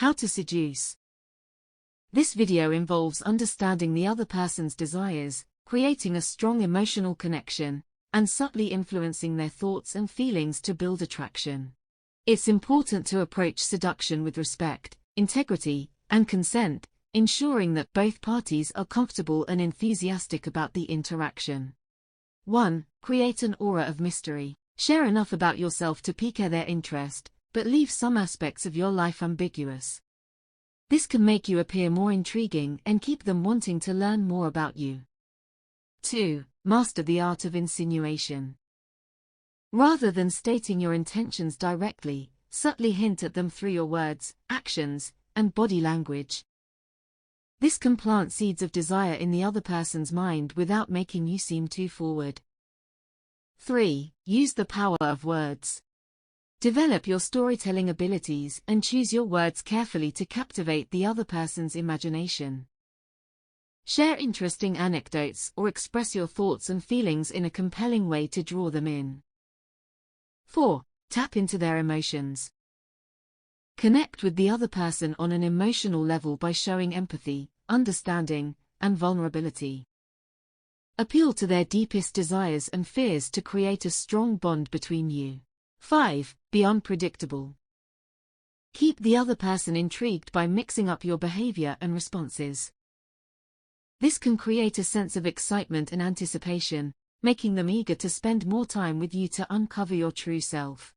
How to seduce. This video involves understanding the other person's desires, creating a strong emotional connection, and subtly influencing their thoughts and feelings to build attraction. It's important to approach seduction with respect, integrity, and consent, ensuring that both parties are comfortable and enthusiastic about the interaction. 1. Create an aura of mystery. Share enough about yourself to pique their interest, but leave some aspects of your life ambiguous. This can make you appear more intriguing and keep them wanting to learn more about you. 2. Master the art of insinuation. Rather than stating your intentions directly, subtly hint at them through your words, actions, and body language. This can plant seeds of desire in the other person's mind without making you seem too forward. 3. Use the power of words. Develop your storytelling abilities and choose your words carefully to captivate the other person's imagination. Share interesting anecdotes or express your thoughts and feelings in a compelling way to draw them in. 4. Tap into their emotions. Connect with the other person on an emotional level by showing empathy, understanding, and vulnerability. Appeal to their deepest desires and fears to create a strong bond between you. 5. Be unpredictable. Keep the other person intrigued by mixing up your behavior and responses. This can create a sense of excitement and anticipation, making them eager to spend more time with you to uncover your true self.